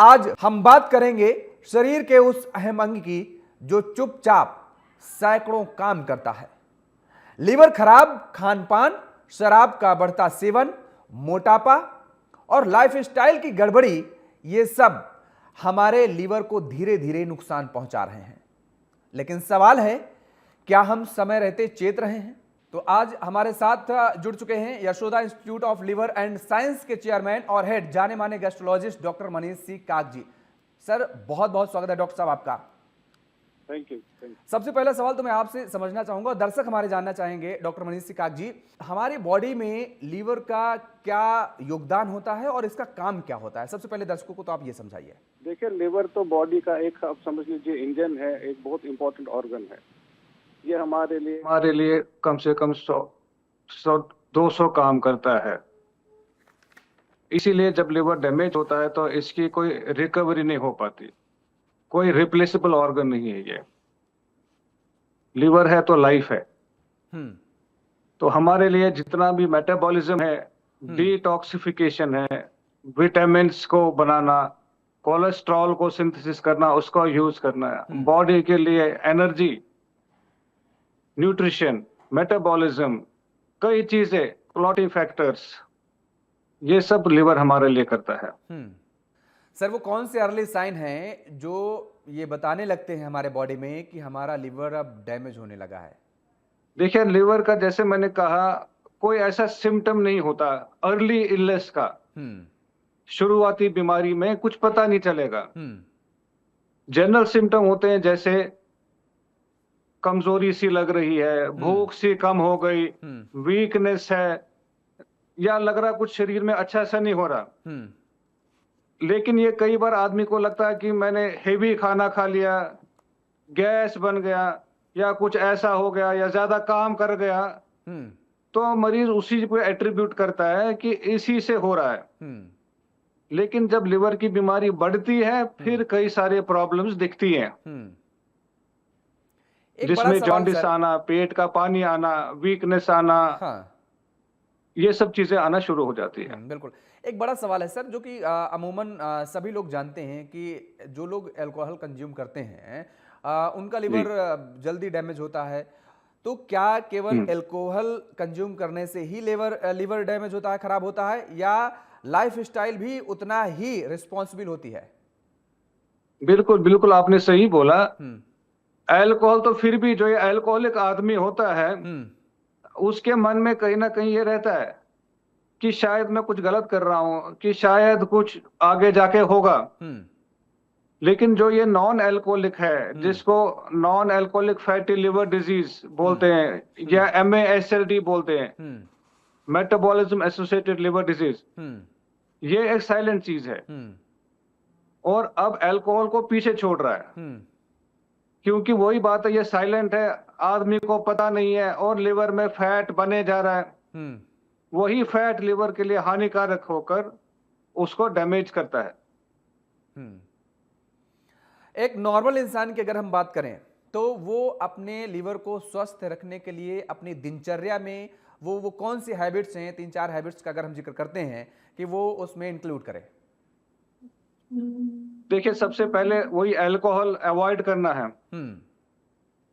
आज हम बात करेंगे शरीर के उस अहम अंग की जो चुपचाप सैकड़ों काम करता है। लीवर खराब खान पान, शराब का बढ़ता सेवन, मोटापा और लाइफस्टाइल की गड़बड़ी, ये सब हमारे लीवर को धीरे धीरे नुकसान पहुंचा रहे हैं। लेकिन सवाल है, क्या हम समय रहते चेत रहे हैं? तो आज हमारे साथ जुड़ चुके हैं Yashoda institute of liver and science के चेयरमैन और हेड जाने माने गैस्ट्रोलॉजिस्ट डॉक्टर मनीष सी काक जी। सर, बहुत बहुत स्वागत है डॉक्टर साहब आपका। Thank you. सबसे पहला सवाल तो मैं आपसे समझना चाहूंगा, दर्शक हमारे जानना चाहेंगे डॉक्टर मनीष सी काक जी, हमारी बॉडी में लीवर का क्या योगदान होता है और इसका काम क्या होता है? सबसे पहले दर्शकों को तो आप ये समझाइए। देखिए, लिवर तो बॉडी का एक, आप समझ लीजिए, इंजन है, एक बहुत इंपॉर्टेंट ऑर्गन है। ये हमारे लिए कम से कम 200 काम करता है। इसीलिए जब लिवर डैमेज होता है तो इसकी कोई रिकवरी नहीं हो पाती, कोई रिप्लेसेबल ऑर्गन नहीं है। ये लिवर है तो लाइफ है। तो हमारे लिए जितना भी मेटाबॉलिज्म है, डिटॉक्सिफिकेशन है, विटामिन्स को बनाना, कोलेस्ट्रॉल को सिंथेसिस करना, उसको यूज करना, बॉडी के लिए एनर्जी, न्यूट्रिशन, मेटाबॉलिज्म, कई चीजें, क्लॉटिंग फैक्टर्स, ये सब लिवर हमारे लिए करता है। सर, वो कौन से अर्ली साइन हैं जो ये बताने लगते हैं हमारे बॉडी में कि हमारा लिवर अब डैमेज होने लगा है? देखिए, लिवर का, जैसे मैंने कहा, कोई ऐसा सिम्टम नहीं होता अर्ली इलनेस का। शुरुआती बीमारी में कुछ पता नहीं चलेगा। जनरल सिम्टम होते हैं, जैसे कमजोरी सी लग रही है, भूख सी कम हो गई, वीकनेस है, या लग रहा कुछ शरीर में अच्छा सा नहीं हो रहा। लेकिन ये कई बार आदमी को लगता है कि मैंने हेवी खाना खा लिया, गैस बन गया, या कुछ ऐसा हो गया, या ज्यादा काम कर गया, तो मरीज उसी को एट्रीब्यूट करता है कि इसी से हो रहा है। लेकिन जब लिवर की बीमारी बढ़ती है, फिर कई सारे प्रॉब्लम्स दिखती हैं, जिसमें जॉन्डिस आना, पेट का पानी आना, वीकनेस आना, ये सब चीजें आना शुरू हो जाती है। बिल्कुल। एक बड़ा सवाल है सर, जो कि अमूमन सभी लोग जानते हैं कि जो लोग अल्कोहल कंज्यूम करते हैं उनका लिवर जल्दी डैमेज होता है। तो क्या केवल अल्कोहल कंज्यूम करने से ही लिवर डैमेज होता है, खराब होता है, या लाइफस्टाइल भी उतना ही रिस्पॉन्सिबल होती है? बिल्कुल बिल्कुल, आपने सही बोला। अल्कोहल तो फिर भी, जो ये अल्कोहलिक आदमी होता है, उसके मन में कहीं ना कहीं ये रहता है कि शायद मैं कुछ गलत कर रहा हूं, कि शायद कुछ आगे जाके होगा। लेकिन जो ये नॉन अल्कोहलिक है, जिसको non alcoholic fatty liver disease बोलते हैं, या MASLD बोलते हैं, मेटाबॉलिज्म एसोसिएटेड लिवर डिजीज, ये एक साइलेंट चीज है और अब अल्कोहल को पीछे छोड़ रहा है। क्योंकि वही बात है, ये साइलेंट है, आदमी को पता नहीं है, और लिवर में फैट बने जा रहा है। वही फैट लिवर के लिए हानिकारक होकर उसको डैमेज करता है। एक नॉर्मल इंसान की अगर हम बात करें तो वो अपने लिवर को स्वस्थ रखने के लिए अपनी दिनचर्या में वो कौन सी हैबिट्स हैं, 3-4 हैबिट्स का अगर हम जिक्र करते हैं कि वो उसमें इंक्लूड करें? देखिए, सबसे पहले वही अल्कोहल अवॉइड करना है।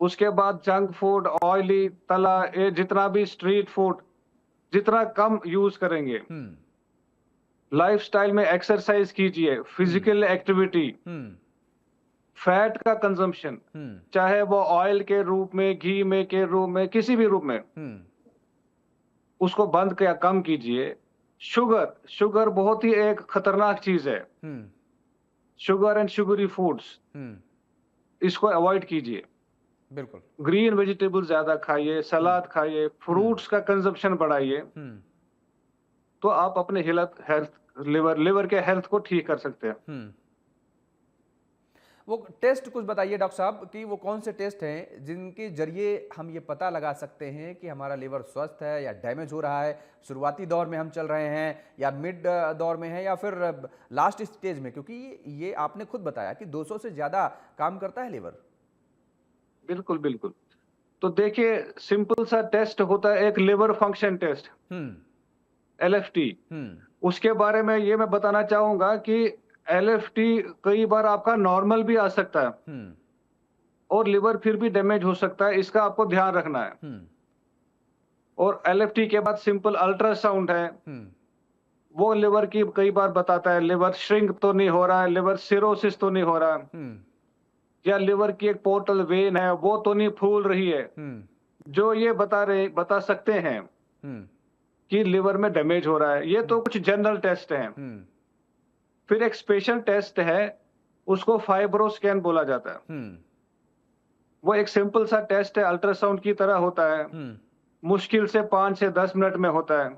उसके बाद जंक फूड, ऑयली, तला, ये जितना भी स्ट्रीट फूड, जितना कम यूज करेंगे। लाइफस्टाइल में एक्सरसाइज कीजिए, फिजिकल एक्टिविटी, फैट का कंजम्पशन, चाहे वो ऑयल के रूप में, घी में के रूप में, किसी भी रूप में, उसको बंद किया, कम कीजिए। शुगर बहुत ही एक खतरनाक चीज है। शुगर एंड शुगरी फूड्स, इसको अवॉइड कीजिए। बिल्कुल। ग्रीन वेजिटेबल ज्यादा खाइए, सलाद खाइए, फ्रूट्स का कंजम्पशन बढ़ाइए। तो आप अपने लिवर के हेल्थ को ठीक कर सकते हैं। वो टेस्ट कुछ बताइए डॉक्टर साहब कि वो कौन से टेस्ट हैं जिनके जरिए हम ये पता लगा सकते हैं कि हमारा लिवर स्वस्थ है या डैमेज हो रहा है? शुरुआती दौर में हम चल रहे हैं, या मिड दौर में है, या फिर लास्ट स्टेज में? क्योंकि ये आपने खुद बताया कि 200 से ज्यादा काम करता है लिवर। बिल्कुल बिल्कुल। तो देखिए, सिंपल सा टेस्ट होता है, एक लिवर फंक्शन टेस्ट, LFT। उसके बारे में ये मैं बताना चाहूंगा कि LFT कई बार आपका नॉर्मल भी आ सकता है और लिवर फिर भी डैमेज हो सकता है, इसका आपको ध्यान रखना है। और LFT के बाद सिंपल अल्ट्रासाउंड है, वो लिवर की कई बार बताता है लिवर श्रिंक तो नहीं हो रहा है, लिवर सिरोसिस तो नहीं हो रहा है, या लिवर की एक पोर्टल वेन है वो तो नहीं फूल रही है। जो ये बता सकते हैं कि लिवर में डैमेज हो रहा है। ये तो कुछ जनरल टेस्ट हैं। फिर एक स्पेशल टेस्ट है, उसको फाइब्रोस्कैन बोला जाता है। वो एक सिंपल सा टेस्ट है, अल्ट्रासाउंड की तरह होता है, मुश्किल से 5 से 10 मिनट में होता है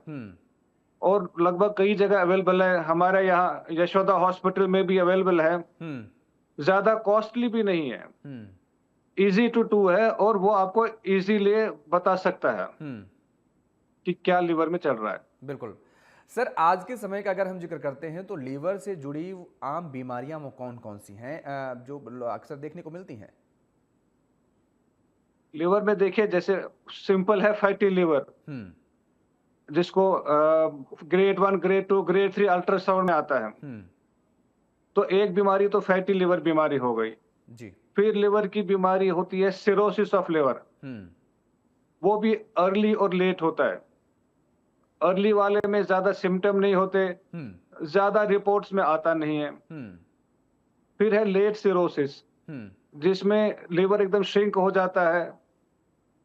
और लगभग कई जगह अवेलेबल है। हमारे यहाँ यशोदा हॉस्पिटल में भी अवेलेबल है। ज्यादा कॉस्टली भी नहीं है, इजी टू डू है और वो आपको इजीली बता सकता है कि क्या लिवर में चल रहा है। बिल्कुल सर, आज के समय का अगर हम जिक्र करते हैं तो लीवर से जुड़ी आम बीमारियां वो कौन कौन सी हैं जो अक्सर देखने को मिलती हैं? लिवर में देखिए, जैसे सिंपल है फैटी लिवर, जिसको ग्रेड 1, ग्रेड 2, ग्रेड 3 अल्ट्रासाउंड में आता है। तो एक बीमारी तो फैटी लिवर बीमारी हो गई जी। फिर लिवर की बीमारी होती है सिरोसिस ऑफ लिवर। वो भी अर्ली और लेट होता है। अर्ली वाले में ज्यादा सिम्टम नहीं होते, ज्यादा रिपोर्ट्स में आता नहीं है। फिर है लेट सिरोसिस, जिसमें लिवर एकदम श्रिंक हो जाता है,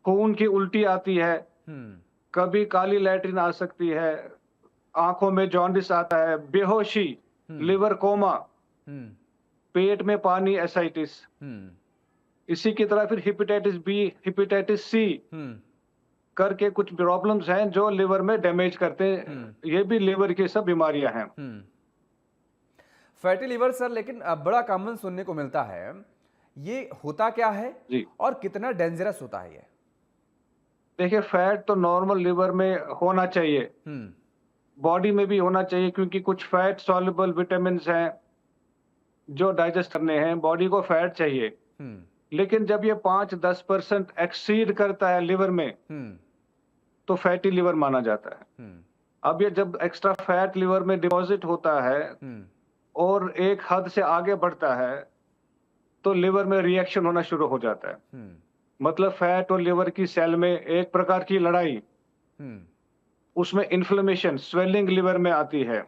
खून की उल्टी आती है, कभी काली लैट्रिन आ सकती है, आंखों में जॉन्डिस आता है, बेहोशी, लिवर कोमा, पेट में पानी, एसाइटिस। इसी की तरह फिर हेपेटाइटिस बी, हेपेटाइटिस सी करके कुछ प्रॉब्लम्स हैं जो लिवर में डैमेज करते हैं। ये भी लिवर की सब बीमारियां हैं। फैटी लिवर सर, लेकिन बड़ा कॉमन सुनने को मिलता है, ये होता क्या है जी, और कितना डेंजरस होता है ये? देखिए फैट तो नॉर्मल लिवर में होना चाहिए, बॉडी में भी होना चाहिए, क्योंकि कुछ फैट सॉल्युबल विटामिन हैं जो डाइजेस्ट करने हैं, बॉडी को फैट चाहिए। लेकिन जब ये 5-10% एक्सीड करता है लिवर में तो फैटी लिवर माना जाता है। अब ये जब एक्स्ट्रा फैट लिवर में डिपॉजिट होता है और एक हद से आगे बढ़ता है तो लिवर में रिएक्शन होना शुरू हो जाता है। मतलब फैट और लिवर की सेल में एक प्रकार की लड़ाई, उसमें इन्फ्लेमेशन, स्वेलिंग लिवर में आती है,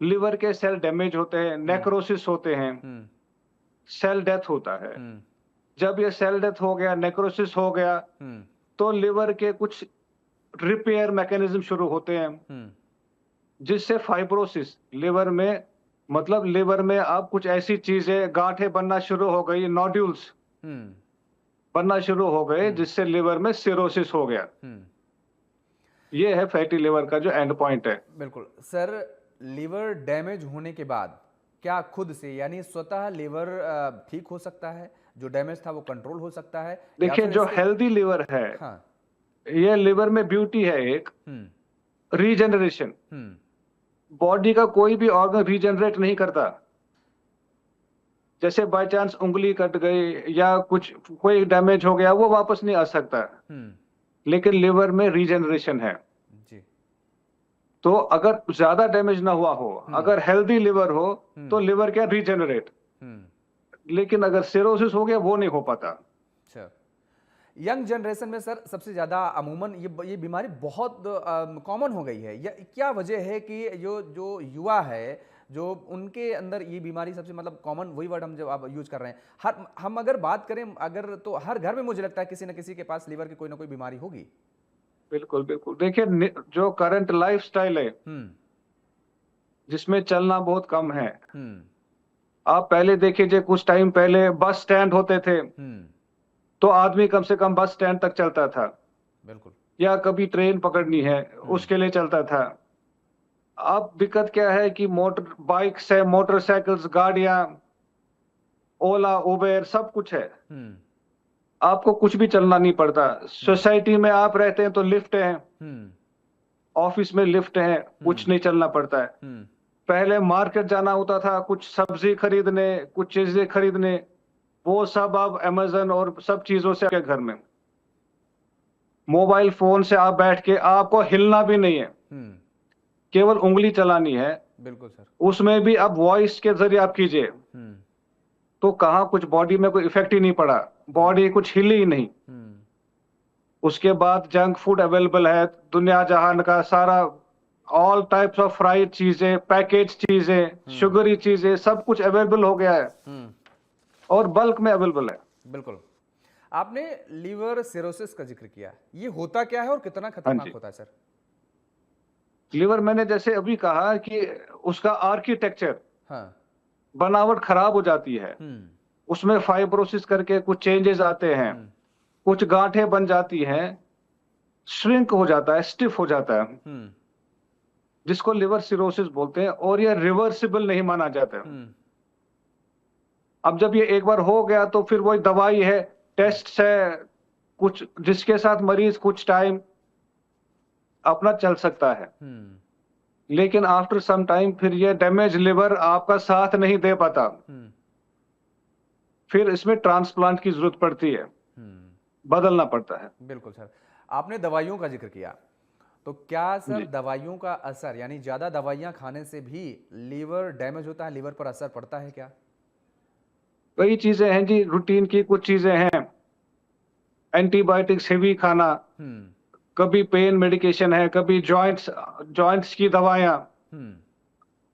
लिवर के सेल डैमेज होते हैं, नेक्रोसिस होते हैं, सेल डेथ होता है। जब ये सेल डेथ हो गया, नेक्रोसिस हो गया, तो लिवर के कुछ रिपेयर मैकेनिज्म शुरू होते हैं, जिससे फाइब्रोसिस लिवर में, मतलब लिवर में अब कुछ ऐसी चीजें, गांठें बनना शुरू हो गई, नोड्यूल्स बनना शुरू हो गए, जिससे लिवर में सिरोसिस हो गया। ये है फैटी लिवर का जो एंड पॉइंट है। बिल्कुल सर, लिवर डैमेज होने के बाद क्या खुद से यानी स्वतः लिवर ठीक हो सकता है? जो डैमेज था वो कंट्रोल हो सकता है? देखिए जो हेल्दी लिवर है, हाँ, ये लिवर में ब्यूटी है एक, रीजनरेशन। बॉडी का कोई भी ऑर्गन रीजनरेट नहीं करता। जैसे बाय चांस उंगली कट गई या कुछ कोई डैमेज हो गया, वो वापस नहीं आ सकता। लेकिन लिवर में रीजनरेशन है जी। तो अगर ज्यादा डैमेज ना हुआ हो, अगर हेल्दी लिवर हो तो लिवर क्या रीजनरेट, लेकिन अगर सिरोसिस हो गया वो नहीं हो पाता। अच्छा, यंग जनरेशन में सर सबसे ज्यादा अमूमन ये बीमारी बहुत कॉमन हो गई है, या क्या वजह है कि जो युवा है, जो उनके अंदर ये बीमारी सबसे, मतलब कॉमन वही वर्ड हम जब आप यूज कर रहे हैं, हम अगर बात करें अगर, तो हर घर में मुझे लगता है किसी न किसी के पास लिवर की कोई ना कोई बीमारी होगी। बिल्कुल बिल्कुल। देखिए जो करंट लाइफस्टाइल है, जिसमें चलना बहुत कम है। आप पहले देखिए, कुछ टाइम पहले बस स्टैंड होते थे, तो आदमी कम से कम बस स्टैंड तक चलता था। बिल्कुल। या कभी ट्रेन पकड़नी है उसके लिए चलता था। अब दिक्कत क्या है कि मोटर बाइक्स है, मोटरसाइकिल्स, गाड़ियां, ओला, उबेर, सब कुछ है। आपको कुछ भी चलना नहीं पड़ता। सोसाइटी में आप रहते हैं तो लिफ्ट है, ऑफिस में लिफ्ट है, कुछ नहीं चलना पड़ता है। पहले मार्केट जाना होता था कुछ सब्जी खरीदने, कुछ चीजें खरीदने, वो सब अब अमेज़न और सब चीजों से आपके घर में। मोबाइल फोन से आप बैठ के, आपको हिलना भी नहीं है, केवल उंगली चलानी है बिल्कुल सर। उसमें भी अब वॉइस के जरिए आप कीजिए, तो कहाँ कुछ बॉडी में कोई इफेक्ट ही नहीं पड़ा, बॉडी कुछ हिली ही नहीं। उसके बाद जंक फूड अवेलेबल है, दुनिया जहान का सारा, ऑल टाइप्स ऑफ फ्राइड चीजें, पैकेज चीजें, शुगरी चीजें, सब कुछ अवेलेबल हो गया है और बल्क में अवेलेबल है। बिल्कुल। आपने लीवर सिरोसिस का जिक्र किया, ये होता क्या है और कितना हाँ खतरनाक जी, होता है सर? लीवर मैंने जैसे अभी कहा कि उसका आर्किटेक्चर, हाँ। बनावट खराब हो जाती है, उसमें फाइब्रोसिस करके कुछ चेंजेस आते हैं, कुछ गांठें बन जाती हैं, श्रिंक हो जाता है, स्टिफ हो जाता है, जिसको लिवर सिरोसिस बोलते हैं, और ये रिवर्सिबल नहीं माना जाता है। अब जब ये एक बार हो गया तो फिर वही दवाई है, टेस्ट है, कुछ जिसके साथ मरीज कुछ टाइम अपना चल सकता है, लेकिन आफ्टर सम टाइम फिर ये डैमेज लिवर आपका साथ नहीं दे पाता, फिर इसमें ट्रांसप्लांट की जरूरत पड़ती है, बदलना पड़ता है। बिल्कुल सर। आपने दवाइयों का जिक्र किया, तो क्या सर जी, दवाइयों का असर, यानी ज्यादा दवाइयां खाने से भी लीवर डैमेज होता है, लीवर पर असर पड़ता है क्या? कई चीजें हैं जी, रूटीन की कुछ चीजें हैं, एंटीबायोटिक्स हेवी खाना, कभी पेन मेडिकेशन है, कभी जॉइंट्स जॉइंट्स की दवाइयां,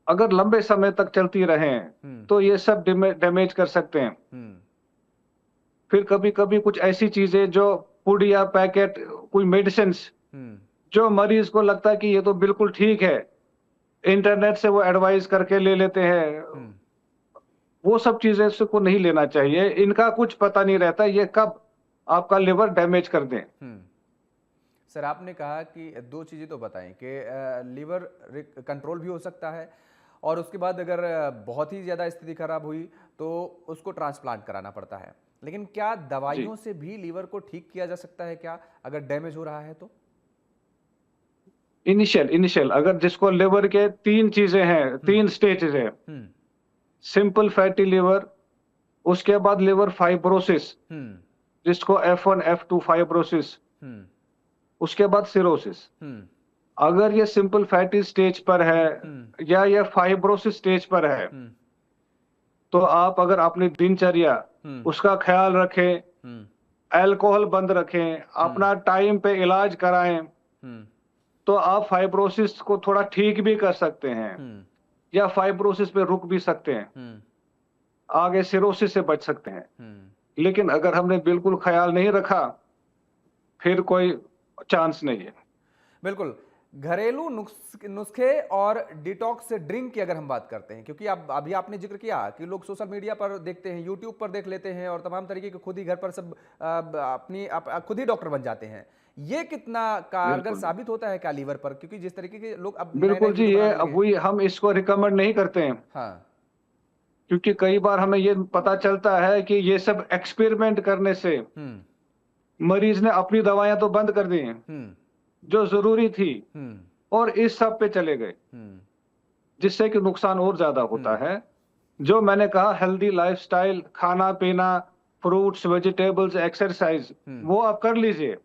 अगर लंबे समय तक चलती रहें तो ये सब डैमेज कर सकते हैं। फिर कभी कभी कुछ ऐसी चीजें जो फूड या पैकेट, कोई मेडिसिन जो मरीज को लगता है कि ये तो बिल्कुल ठीक है, इंटरनेट से वो एडवाइस करके ले लेते हैं, वो सब चीजें को नहीं लेना चाहिए। इनका कुछ पता नहीं रहता ये कब आपका लिवर डैमेज कर दें। सर आपने कहा कि दो चीजें तो बताएं कि लीवर कंट्रोल भी हो सकता है, और उसके बाद अगर बहुत ही ज्यादा स्थिति खराब हुई तो उसको ट्रांसप्लांट कराना पड़ता है, लेकिन क्या जी, दवाइयों से भी लीवर को ठीक किया जा सकता है क्या, अगर डैमेज हो रहा है तो? इनिशियल अगर जिसको लिवर के तीन चीजें हैं, तीन स्टेजेस है, सिंपल फैटी लिवर, उसके बाद लिवर फाइब्रोसिस जिसको F1 F2 फाइब्रोसिस, उसके बाद सिरोसिस। अगर ये सिंपल फैटी स्टेज पर है या ये फाइब्रोसिस स्टेज पर है, तो आप अगर अपनी दिनचर्या उसका ख्याल रखें, अल्कोहल बंद रखें, अपना टाइम पे इलाज कराएं, तो आप फाइब्रोसिस को थोड़ा ठीक भी कर सकते हैं या फाइब्रोसिस पे रुक भी सकते हैं, आगे सिरोसिस से बच सकते हैं। लेकिन अगर हमने बिल्कुल ख्याल नहीं रखा, फिर कोई चांस नहीं है। बिल्कुल। घरेलू नुस्खे और डिटॉक्स ड्रिंक की अगर हम बात करते हैं, क्योंकि अब अभी आपने जिक्र किया कि लोग सोशल मीडिया पर देखते हैं, यूट्यूब पर देख लेते हैं और तमाम तरीके के खुद ही घर पर सब खुद ही डॉक्टर बन जाते हैं, ये कितना कारगर बिल्कुल साबित होता है क्या लीवर पर? क्योंकि जिस तरीके के लोग अब नए नए बिल्कुल जी, वीडियो ये बनाने लगे हैं। वही हम इसको रिकमेंड नहीं करते हैं, हाँ। क्योंकि कई बार हमें ये पता चलता है कि ये सब एक्सपेरिमेंट करने से मरीज ने अपनी दवाइयां तो बंद कर दी हैं जो जरूरी थी, और इस सब पे चले गए, जिससे कि नुकसान और ज्यादा होता है। जो मैंने कहा हेल्दी लाइफस्टाइल, खाना पीना, फ्रूट्स वेजिटेबल्स, एक्सरसाइज, वो आप कर लीजिए,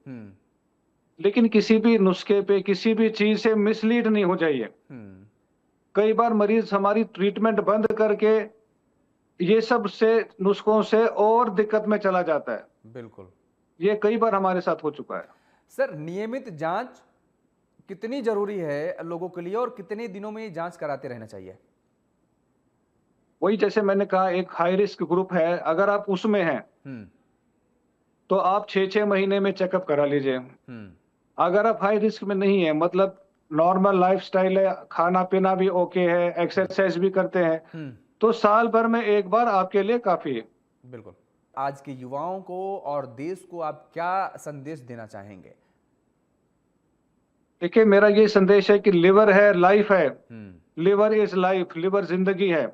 लेकिन किसी भी नुस्खे पे, किसी भी चीज से मिसलीड नहीं हो जाइए। कई बार मरीज हमारी ट्रीटमेंट बंद करके ये सब से, नुस्खों से और दिक्कत में चला जाता है। बिल्कुल। ये कई बार हमारे साथ हो चुका है। सर नियमित जांच कितनी जरूरी है लोगों के लिए, और कितने दिनों में ये जांच कराते रहना चाहिए? वही जैसे मैंने कहा, एक हाई रिस्क ग्रुप है, अगर आप उसमें हैं तो आप 6-6 महीने में चेकअप करा लीजिए। अगर आप हाई रिस्क में नहीं है, मतलब नॉर्मल लाइफस्टाइल है, खाना पीना भी ओके है, एक्सरसाइज भी करते हैं, तो साल भर में एक बार आपके लिए काफी है। बिल्कुल। आज के युवाओं को और देश को आप क्या संदेश देना चाहेंगे? देखिए, मेरा ये संदेश है कि लिवर है, लाइफ है, लिवर इज लाइफ, लिवर जिंदगी है।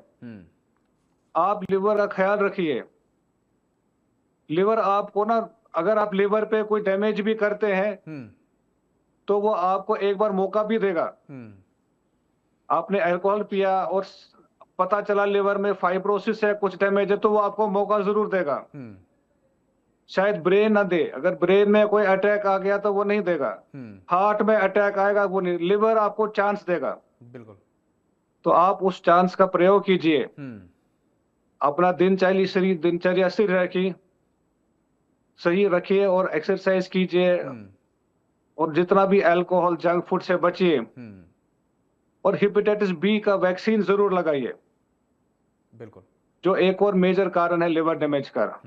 आप लिवर का ख्याल रखिए। लिवर आपको ना, अगर आप लिवर पे कोई डैमेज भी करते हैं तो वो आपको एक बार मौका भी देगा। आपने अल्कोहल पिया और पता चला लिवर में फाइब्रोसिस है, कुछ डैमेज है, तो वो आपको मौका जरूर देगा। शायद ब्रेन ना दे, अगर ब्रेन में कोई अटैक आ गया तो वो नहीं देगा, हार्ट में अटैक आएगा वो नहीं, लिवर आपको चांस देगा। बिल्कुल। तो आप उस चांस का प्रयोग कीजिए, अपना दिनचर्या सही रखिए और एक्सरसाइज कीजिए, और जितना भी अल्कोहल जंक फूड से बचिए, और हेपेटाइटिस बी का वैक्सीन जरूर लगाइए, बिल्कुल। जो एक और मेजर कारण है लिवर डैमेज का।